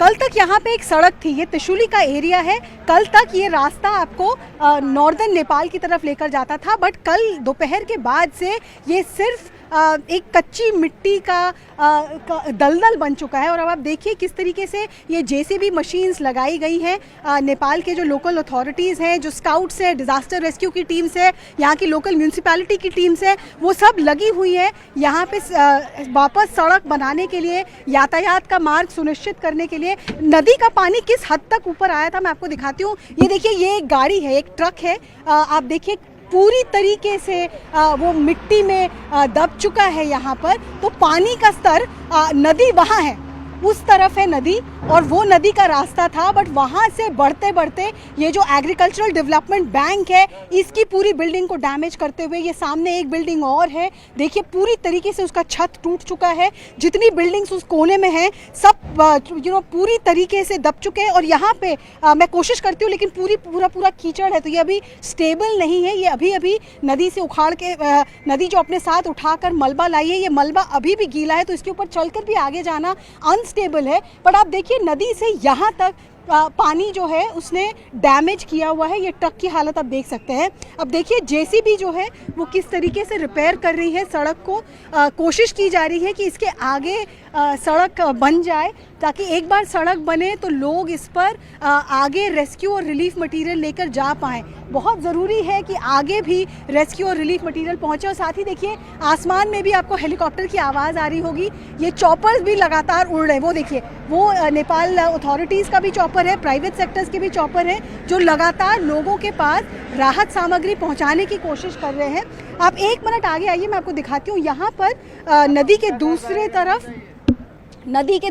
कल तक यहाँ पे एक सड़क थी, ये त्रिशूली का एरिया है। कल तक ये रास्ता आपको नॉर्दर्न नेपाल की तरफ लेकर जाता था, बट कल दोपहर के बाद से ये सिर्फ एक कच्ची मिट्टी का दलदल बन चुका है। और अब आप देखिए किस तरीके से ये जेसीबी मशीन्स लगाई गई हैं। नेपाल के जो लोकल अथॉरिटीज़ हैं, जो स्काउट्स हैं, डिज़ास्टर रेस्क्यू की टीम्स है, यहाँ की लोकल म्यूनसिपैलिटी की टीम्स है, वो सब लगी हुई है यहाँ पे वापस सड़क बनाने के लिए, यातायात का मार्ग सुनिश्चित करने के लिए। नदी का पानी किस हद तक ऊपर आया था मैं आपको दिखाती हूँ। ये देखिए, ये एक गाड़ी है, एक ट्रक है, आप देखिए पूरी तरीके से वो मिट्टी में दब चुका है यहाँ पर। तो पानी का स्तर, नदी वहाँ है, उस तरफ है नदी, और वो नदी का रास्ता था, बट वहाँ से बढ़ते बढ़ते ये जो एग्रीकल्चरल डेवलपमेंट बैंक है, इसकी पूरी बिल्डिंग को डैमेज करते हुए ये सामने एक बिल्डिंग और है, देखिए पूरी तरीके से उसका छत टूट चुका है। जितनी बिल्डिंग्स उस कोने में हैं सब पूरी तरीके से दब चुके हैं। और यहाँ पे मैं कोशिश करती हूँ, लेकिन पूरा कीचड़ है, तो ये अभी स्टेबल नहीं है। ये अभी नदी से उखाड़ के नदी जो अपने साथ उठाकर मलबा लाई है, ये मलबा अभी भी गीला है, तो इसके ऊपर चलकर भी आगे जाना अनस्टेबल है। बट आप देखिए नदी से यहाँ तक पानी जो है उसने डैमेज किया हुआ है। ये ट्रक की हालत आप देख सकते हैं। अब देखिए जेसीबी जो है वो किस तरीके से रिपेयर कर रही है सड़क को। कोशिश की जा रही है कि इसके आगे सड़क बन जाए, ताकि एक बार सड़क बने तो लोग इस पर आगे रेस्क्यू और रिलीफ मटेरियल लेकर जा पाएँ। बहुत ज़रूरी है कि आगे भी रेस्क्यू और रिलीफ मटेरियल पहुँचे। और साथ ही देखिए आसमान में भी आपको हेलीकॉप्टर की आवाज़ आ रही होगी। ये चॉपर्स भी लगातार उड़ रहे हैं, वो देखिए, वो नेपाल अथॉरिटीज़ का भी चॉपर है, प्राइवेट सेक्टर्स के भी चॉपर हैं, जो लगातार लोगों के पास राहत सामग्री पहुंचाने की कोशिश कर रहे हैं। आप एक मिनट आगे आइए, मैं आपको दिखाती हूँ। यहाँ पर नदी के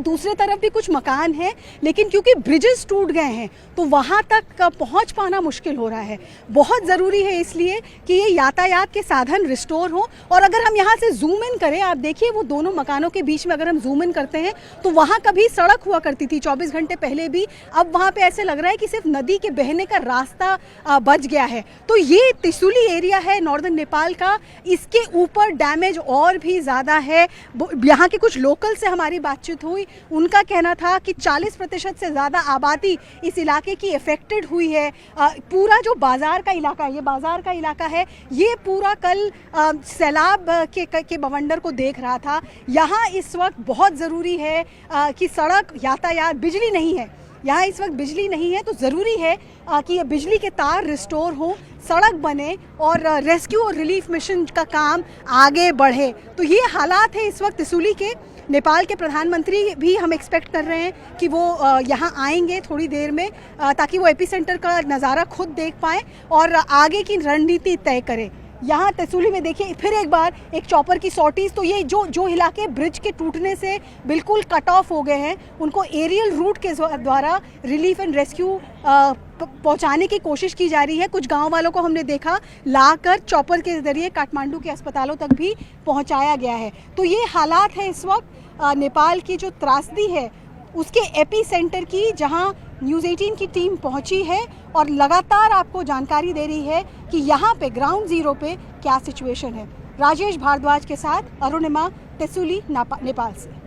दूसरे तरफ भी कुछ मकान हैं, लेकिन क्योंकि ब्रिजेस टूट गए हैं तो वहाँ तक पहुँच पाना मुश्किल हो रहा है। बहुत ज़रूरी है इसलिए कि ये यातायात के साधन रिस्टोर हों। और अगर हम यहाँ से जूम इन करें, आप देखिए वो दोनों मकानों के बीच में अगर हम जूम इन करते हैं तो वहाँ कभी सड़क हुआ करती थी 24 घंटे पहले भी। अब वहाँ पे ऐसे लग रहा है कि सिर्फ नदी के बहने का रास्ता बच गया है। तो ये त्रिशूली एरिया है नॉर्दर्न नेपाल का, इसके ऊपर डैमेज और भी ज़्यादा है। यहाँ के कुछ लोकल से हमारी बातचीत हुई, उनका कहना था कि 40% से ज़्यादा आबादी इस इलाके की अफेक्टेड हुई है। पूरा जो बाज़ार का इलाका है, ये बाज़ार का इलाका है, ये पूरा कल सैलाब के बवंडर को देख रहा था। यहाँ इस वक्त बहुत ज़रूरी है कि सड़क, यातायात, बिजली नहीं है यहाँ इस वक्त, बिजली नहीं है, तो ज़रूरी है कि ये बिजली के तार रिस्टोर हों, सड़क बने और रेस्क्यू और रिलीफ मिशन का काम आगे बढ़े। तो ये हालात है इस वक्त त्रिशूली के। नेपाल के प्रधानमंत्री भी हम एक्सपेक्ट कर रहे हैं कि वो यहाँ आएंगे थोड़ी देर में, ताकि वो एपिसेंटर का नज़ारा खुद देख पाएँ और आगे की रणनीति तय करें। यहाँ त्रिशूली में देखिए फिर एक बार एक चॉपर की सॉर्टीज। तो ये जो इलाके ब्रिज के टूटने से बिल्कुल कट ऑफ हो गए हैं, उनको एरियल रूट के द्वारा रिलीफ एंड रेस्क्यू पहुंचाने की कोशिश की जा रही है। कुछ गांव वालों को हमने देखा लाकर चॉपर के ज़रिए काठमांडू के अस्पतालों तक भी पहुंचाया गया है। तो ये हालात है इस वक्त नेपाल की जो त्रासदी है उसके एपी सेंटर की, जहां न्यूज़ 18 की टीम पहुंची है और लगातार आपको जानकारी दे रही है कि यहाँ पे ग्राउंड ज़ीरो पे क्या सिचुएशन है। राजेश भारद्वाज के साथ अरुणिमा, त्रिशूली, नेपाल से।